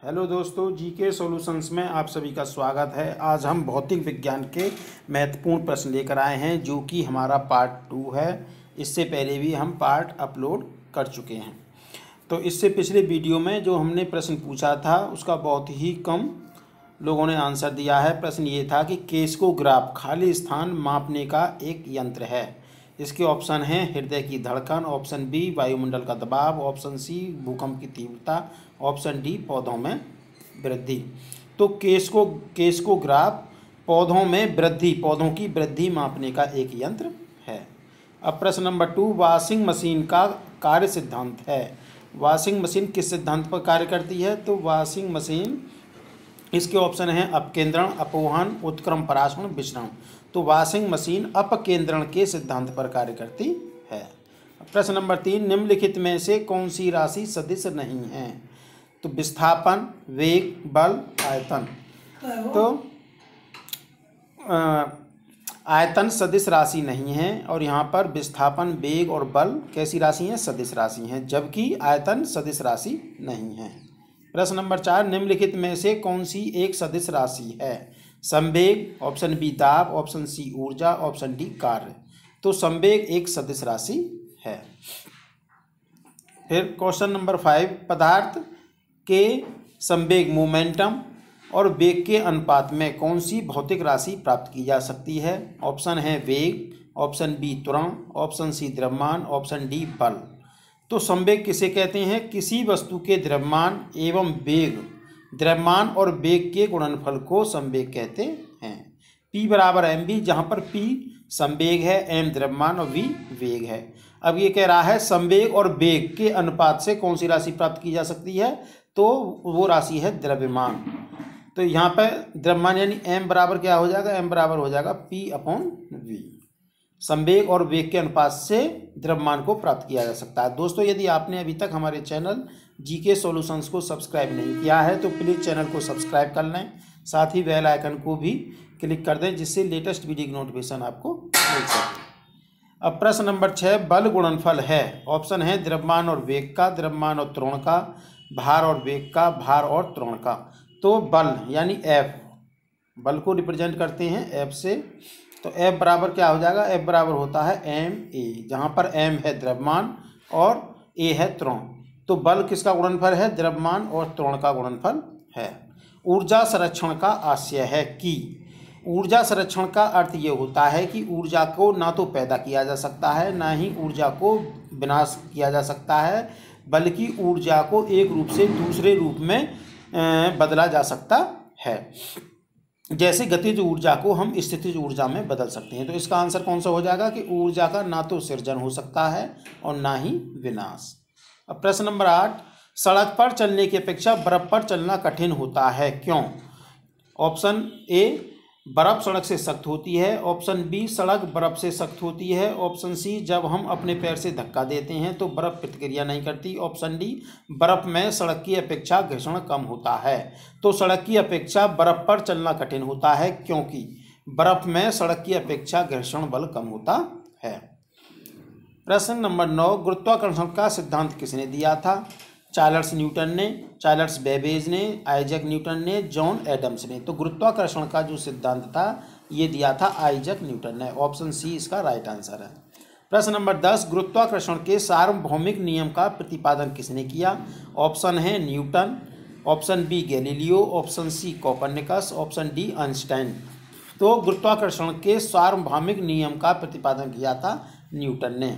Hello दोस्तों, GK solutions में आप सभी का स्वागत है। आज हम भौतिक विज्ञान के महत्वपूर्ण प्रश्न लेकर आए हैं, जो कि हमारा पार्ट 2 है। इससे पहले भी हम पार्ट अपलोड कर चुके हैं। तो इससे पिछले वीडियो में जो हमने प्रश्न पूछा था उसका बहुत ही कम लोगों ने आंसर दिया है। प्रश्न ये था कि केस्कोग्राफ खाली स्थान मापने का एक यंत्र है। इसके ऑप्शन हैं हृदय की धड़कन, ऑप्शन बी वायुमंडल का दबाव, ऑप्शन सी भूकंप की तीव्रता, ऑप्शन डी पौधों में वृद्धि। तो केस्कोग्राफ पौधों में वृद्धि, पौधों की वृद्धि मापने का एक यंत्र है। अब प्रश्न नंबर 2, वॉशिंग मशीन का कार्य सिद्धांत है। वॉशिंग मशीन किस सिद्धांत पर कार्य करती है? तो वॉशिंग मशीन, इसके ऑप्शन हैं अपकेंद्रण, अपवहन, उत्क्रम परासरण, विसरण। तो वॉशिंग मशीन अपकेंद्रण के सिद्धांत पर कार्य करती है। प्रश्न नंबर 3, निम्नलिखित में से कौन सी राशि सदिश नहीं है? तो विस्थापन, वेग, बल, आयतन। तो आयतन सदिश राशि नहीं है, और यहाँ पर विस्थापन, वेग और बल कैसी राशि हैं? सदिश राशि हैं, जबकि आयतन सदिश राशि नहीं है। प्रश्न नंबर 4, निम्नलिखित में से कौन सी एक सदिश राशि है? संवेग, ऑप्शन बी दाब, ऑप्शन सी ऊर्जा, ऑप्शन डी कार्य। तो संवेग एक सदिश राशि है। फिर क्वेश्चन नंबर 5, पदार्थ के संवेग, मोमेंटम और वेग के अनुपात में कौन सी भौतिक राशि प्राप्त की जा सकती है? ऑप्शन है वेग, ऑप्शन बी त्वरण, ऑप्शन सी द्रव्यमान, ऑप्शन डी बल। तो संवेग किसे कहते हैं? किसी वस्तु के द्रव्यमान एवं वेग, द्रव्यमान और वेग के गुणनफल को संवेग कहते हैं। P बराबर mv, जहाँ पर P संवेग है, m द्रव्यमान और v वेग है। अब ये कह रहा है संवेग और वेग के अनुपात से कौन सी राशि प्राप्त की जा सकती है? तो वो राशि है द्रव्यमान। तो यहाँ पर द्रव्यमान यानी m बराबर क्या हो जाएगा? m बराबर हो जाएगा P/v। संवेग और वेग के अनुपात से द्रव्यमान को प्राप्त किया जा सकता है। दोस्तों, यदि आपने अभी तक हमारे चैनल जीके सॉल्यूशंस को सब्सक्राइब नहीं किया है तो प्लीज़ चैनल को सब्सक्राइब कर लें, साथ ही बेल आइकन को भी क्लिक कर दें, जिससे लेटेस्ट वीडियो की नोटिफिकेशन आपको मिल सके। अब प्रश्न नंबर 6, बल गुणनफल है। ऑप्शन है द्रव्यमान और वेग का, द्रव्यमान और त्वरण का, भार और वेग का, भार और त्वरण का। तो बल यानी F, बल को रिप्रेजेंट करते हैं F से। तो F बराबर क्या हो जाएगा? F बराबर होता है ma, जहाँ पर m है द्रव्यमान और a है त्वरण। तो बल किसका गुणनफल है? द्रव्यमान और त्वरण का गुणनफल है। ऊर्जा संरक्षण का आशय है कि, ऊर्जा संरक्षण का अर्थ ये होता है कि ऊर्जा को ना तो पैदा किया जा सकता है, ना ही ऊर्जा को विनाश किया जा सकता है, बल्कि ऊर्जा को एक रूप से दूसरे रूप में बदला जा सकता है। जैसे गतिज ऊर्जा को हम स्थितिज ऊर्जा में बदल सकते हैं। तो इसका आंसर कौन सा हो जाएगा कि ऊर्जा का ना तो सृजन हो सकता है और ना ही विनाश। अब प्रश्न नंबर 8, सड़क पर चलने की अपेक्षा बर्फ पर चलना कठिन होता है, क्यों? ऑप्शन ए, बर्फ सड़क से सख्त होती है, ऑप्शन बी सड़क बर्फ से सख्त होती है, ऑप्शन सी जब हम अपने पैर से धक्का देते हैं तो बर्फ प्रतिक्रिया नहीं करती, ऑप्शन डी बर्फ में सड़क की अपेक्षा घर्षण कम होता है। तो सड़क की अपेक्षा बर्फ पर चलना कठिन होता है, क्योंकि बर्फ में सड़क की अपेक्षा घर्षण बल कम होता है। प्रश्न नंबर 9, गुरुत्वाकर्षण का सिद्धांत किसने दिया था? चार्ल्स न्यूटन ने, चार्ल्स बेबेज ने, आइजैक न्यूटन ने, जॉन एडम्स ने। तो गुरुत्वाकर्षण का जो सिद्धांत था ये दिया था आइजैक न्यूटन ने। ऑप्शन सी इसका राइट आंसर है। प्रश्न नंबर 10, गुरुत्वाकर्षण के सार्वभौमिक नियम का प्रतिपादन किसने किया? ऑप्शन है Newton, option B Galileo, option C Copernicus, option D Einstein. तो गुरुत्वाकर्षण के सार्वभौमिक नियम का प्रतिपादन किया था न्यूटन ने।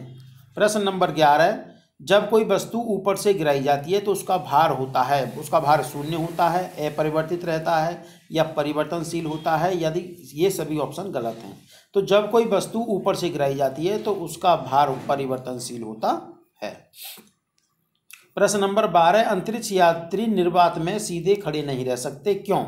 प्रश्न नंबर 11, जब कोई वस्तु ऊपर से गिराई जाती है तो उसका भार होता है, उसका भार शून्य होता है, अपरिवर्तित रहता है या परिवर्तनशील होता है? यदि ये सभी ऑप्शन गलत हैं। तो जब कोई वस्तु ऊपर से गिराई जाती है तो उसका भार परिवर्तनशील होता है। प्रश्न नंबर 12, अंतरिक्ष यात्री निर्वात में सीधे खड़े नहीं रह सकते, क्यों?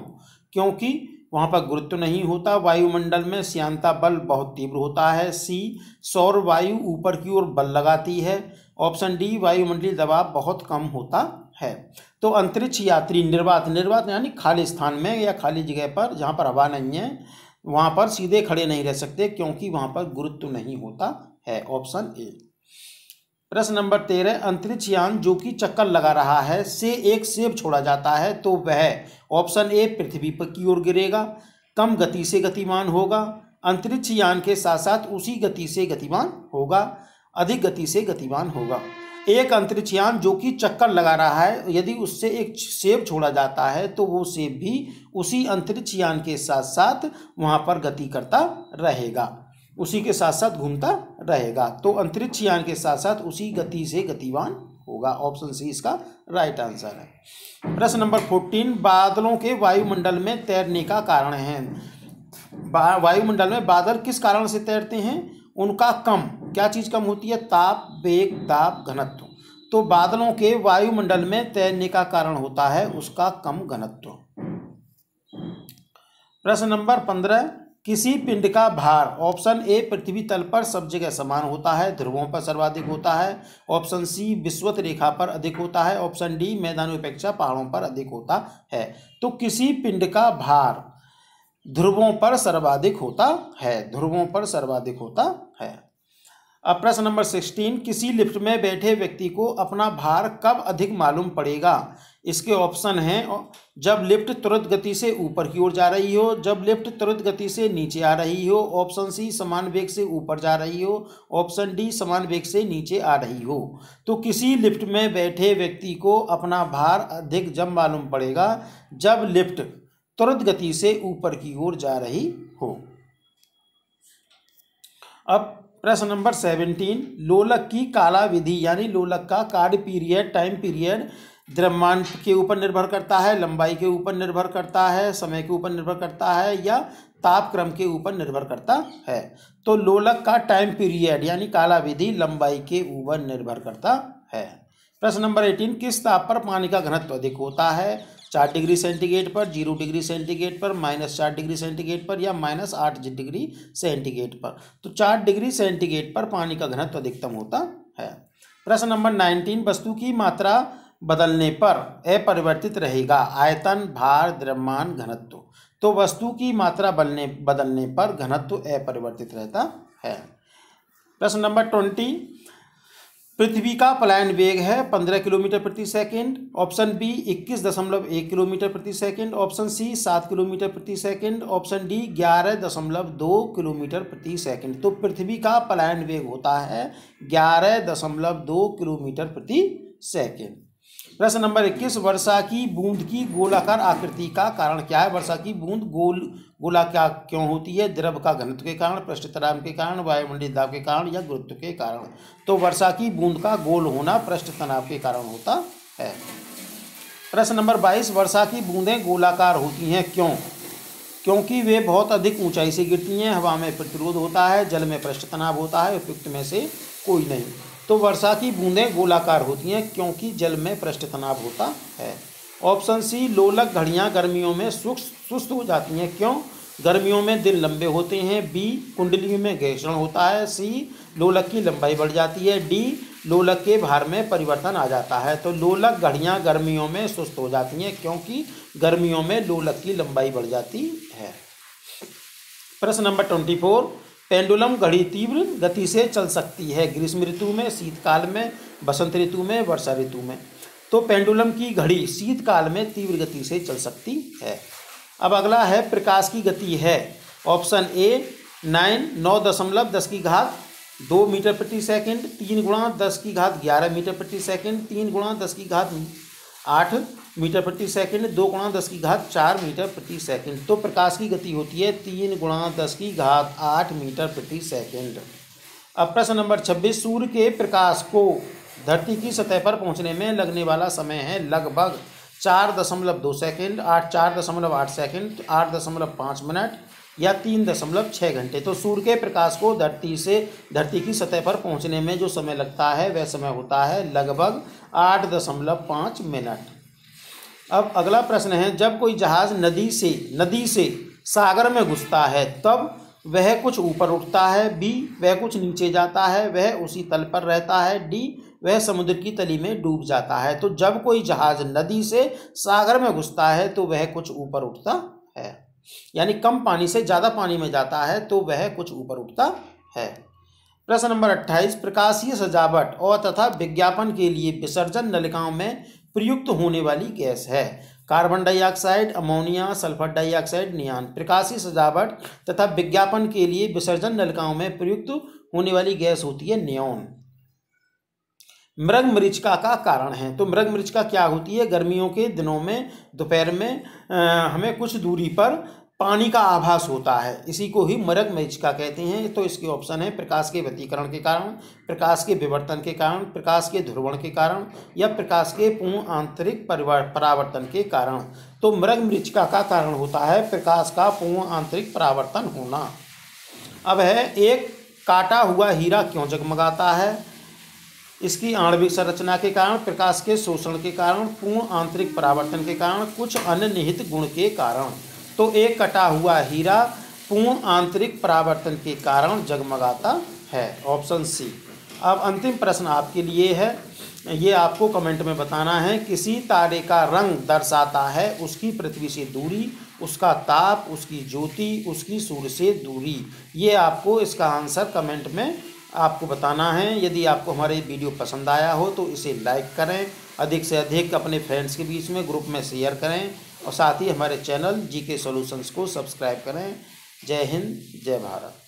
क्योंकि वहाँ पर गुरुत्व नहीं होता, वायुमंडल में श्यानता बल बहुत तीव्र होता है, सी सौर वायु ऊपर की ओर बल लगाती है, ऑप्शन डी वायुमंडलीय दबाव बहुत कम होता है। तो अंतरिक्ष यात्री निर्वात, निर्वात यानी खाली स्थान में या खाली जगह पर जहाँ पर हवा नहीं है, वहाँ पर सीधे खड़े नहीं रह सकते, क्योंकि वहाँ पर गुरुत्व नहीं होता है। Option A. प्रश्न नंबर 13, अंतरिक्ष यान जो कि चक्कर लगा रहा है से एक सेब छोड़ा जाता है तो वह ऑप्शन ए पृथ्वी पर की ओर गिरेगा, कम गति से गतिमान होगा, अंतरिक्ष यान के साथ साथ उसी गति से गतिमान होगा, अधिक गति से गतिमान होगा। एक अंतरिक्ष यान जो कि चक्कर लगा रहा है, यदि उससे एक सेब छोड़ा जाता है तो वो सेब भी उसी अंतरिक्ष यान के साथ साथ वहाँ पर गति करता रहेगा, उसी के साथ साथ घूमता रहेगा। तो अंतरिक्ष यान के साथ साथ उसी गति से गतिमान होगा। ऑप्शन सी इसका राइट आंसर है। प्रश्न नंबर 14, बादलों के वायुमंडल में तैरने का कारण है। वायुमंडल में बादल किस कारण से तैरते हैं? उनका कम, क्या चीज़ कम होती है? ताप, वेग, दाब, घनत्व। तो बादलों के वायुमंडल में तैरने का कारण होता है उसका कम घनत्व। प्रश्न नंबर 15, किसी पिंड का भार ऑप्शन ए पृथ्वी तल पर सब जगह समान होता है, ध्रुवों पर सर्वाधिक होता है, ऑप्शन सी विषुवत रेखा पर अधिक होता है, ऑप्शन डी मैदानों की अपेक्षा पहाड़ों पर अधिक होता है। तो किसी पिंड का भार ध्रुवों पर सर्वाधिक होता है, ध्रुवों पर सर्वाधिक होता है। अब प्रश्न नंबर 16, किसी लिफ्ट में बैठे व्यक्ति को अपना भार कब अधिक मालूम पड़ेगा? इसके ऑप्शन हैं, जब लिफ्ट तुरंत गति से ऊपर की ओर जा रही हो, जब लिफ्ट तुरंत गति से नीचे आ रही हो, ऑप्शन सी समान वेग से ऊपर जा रही हो, ऑप्शन डी समान वेग से नीचे आ रही हो। तो किसी लिफ्ट में बैठे व्यक्ति को अपना भार अधिक जब मालूम पड़ेगा जब लिफ्ट तुरंत गति से ऊपर की ओर जा रही हो। अब प्रश्न नंबर 17, लोलक की काला विधि यानी लोलक का कार्य पीरियड, टाइम पीरियड द्रव्यमान के ऊपर निर्भर करता है, लंबाई के ऊपर निर्भर करता है, समय के ऊपर निर्भर करता है या तापक्रम के ऊपर निर्भर करता है? तो लोलक का टाइम पीरियड यानी काला विधि लंबाई के ऊपर निर्भर करता है। प्रश्न नंबर 18, किस ताप पर पानी का घनत्व अधिक होता है? 4 डिग्री सेंटीग्रेड पर, 0 डिग्री सेंटीग्रेड पर, -4 डिग्री सेंटीग्रेड पर या -8 डिग्री सेंटीग्रेड पर? तो 4 डिग्री सेंटीग्रेड पर पानी का घनत्व अधिकतम होता है। प्रश्न नंबर 19, वस्तु की मात्रा बदलने पर अपरिवर्तित रहेगा आयतन, भार, द्रव्यमान, घनत्व। तो वस्तु की मात्रा बदलने पर घनत्व अपरिवर्तित रहता है। प्रश्न नंबर 20, पृथ्वी का पलायन वेग है 15 किलोमीटर प्रति सेकंड, ऑप्शन बी 21.1 किलोमीटर प्रति सेकंड, ऑप्शन सी 7 किलोमीटर प्रति सेकंड, ऑप्शन डी 11.2 किलोमीटर प्रति सेकंड। तो पृथ्वी का पलायन वेग होता है 11.2 किलोमीटर प्रति सेकंड। प्रश्न नंबर 21, वर्षा की बूंद की गोलाकार आकृति का कारण क्या है? वर्षा की बूंद गोलाकार क्यों होती है? द्रव का घनत्व के कारण, पृष्ठ तनाव के कारण, वायुमंडलीय दाब के कारण या गुरुत्व के कारण? तो वर्षा की बूंद का गोल होना पृष्ठ तनाव के कारण होता है। प्रश्न नंबर 22, वर्षा की बूंदें गोलाकार होती हैं क्यों? क्योंकि वे बहुत अधिक ऊंचाई से गिरती हैं, हवा में प्रतिरोध होता है, जल में पृष्ठ तनाव होता है, उपयुक्त में से कोई नहीं। तो वर्षा की बूंदें गोलाकार होती हैं क्योंकि जल में पृष्ठ तनाव होता है। ऑप्शन सी, लोलक घड़ियां गर्मियों में सुस्त हो जाती हैं क्यों? गर्मियों में दिन लंबे होते हैं। बी, कुंडली में घर्षण होता है। सी, लोलक की लंबाई बढ़ जाती है। डी, लोलक के भार में परिवर्तन आ जाता है। तो लोलक घड़ियां गर्मियों में सुस्त हो जाती हैं क्योंकि गर्मियों में लोलक की लंबाई बढ़ जाती है। प्रश्न नंबर 24, पेंडुलम घड़ी तीव्र गति से चल सकती है ग्रीष्म ऋतु में, शीतकाल में, बसंत ऋतु में, वर्षा ऋतु में? तो पेंडुलम की घड़ी शीतकाल में तीव्र गति से चल सकती है। अब अगला है प्रकाश की गति है। ऑप्शन ए 9.10 मीटर प्रति सेकंड, 3 × 10⁻11 मीटर प्रति सेकंड, 3 × 10⁸8 मीटर प्रति सेकंड, 2 × 10⁴ मीटर प्रति सेकंड। तो प्रकाश की गति होती है 3 × 10⁸8 मीटर प्रति सेकंड। अब प्रश्न नंबर 26, सूर्य के प्रकाश को धरती की सतह पर पहुंचने में लगने वाला समय है लगभग 4.2 सेकंड, 4.8 सेकंड, 8.5 मिनट या 3.6 घंटे। तो सूर्य के प्रकाश को धरती की सतह पर पहुंचने में जो समय लगता है वह समय होता है लगभग 8.5 मिनट। अब अगला प्रश्न है, जब कोई जहाज नदी से सागर में घुसता है तब वह कुछ ऊपर उठता है। बी, वह कुछ नीचे जाता है, वह उसी तल पर रहता है। डी, वह समुद्र की तली में डूब जाता है। तो जब कोई जहाज नदी से सागर में घुसता है तो वह कुछ ऊपर उठता है, यानी कम पानी से ज़्यादा पानी में जाता है तो वह कुछ ऊपर उठता है। प्रश्न नंबर 28, प्रकाशीय सजावट और तथा विज्ञापन के लिए विसर्जन नलिकाओं में प्रयुक्त होने वाली गैस है। Carbon dioxide, ammonia, sulphur dioxide, neon. प्रकाशीय सजावट तथा विज्ञापन के लिए विसर्जन नलिकाओं में प्रयुक्त होने वाली गैस होती है नियॉन। मृग मरीचिका का कारण है। तो मृग मरीचिका क्या होती है? गर्मियों के दिनों में दोपहर में हमें कुछ दूरी पर पानी का आभास होता है, इसी को ही मृग मरीचिका कहते हैं। तो इसके ऑप्शन है प्रकाश के व्यतिकरण के कारण, प्रकाश के विवर्तन के कारण, प्रकाश के ध्रुवण के कारण या प्रकाश के पूर्ण आंतरिक परावर्तन के कारण। तो मृग मरीचिका का कारण होता है प्रकाश का पूर्ण आंतरिक परावर्तन होना। अब है, एक काटा हुआ हीरा क्यों जगमगाता है? इसकी आणविक संरचना के कारण, प्रकाश के शोषण के कारण, पूर्ण आंतरिक परावर्तन के कारण, कुछ अन्य निहित गुण के कारण। तो एक कटा हुआ हीरा पूर्ण आंतरिक परावर्तन के कारण जगमगाता है, ऑप्शन सी। अब अंतिम प्रश्न आपके लिए है, ये आपको कमेंट में बताना है। किसी तारे का रंग दर्शाता है उसकी पृथ्वी से दूरी, उसका ताप, उसकी ज्योति, उसकी सूर्य से दूरी। ये आपको इसका आंसर कमेंट में आपको बताना है। यदि आपको हमारे वीडियो पसंद आया हो तो इसे लाइक करें, अधिक से अधिक अपने फ्रेंड्स के बीच में ग्रुप में शेयर करें और साथ ही हमारे चैनल जीके सॉल्यूशंस को सब्सक्राइब करें। जय हिंद, जय भारत।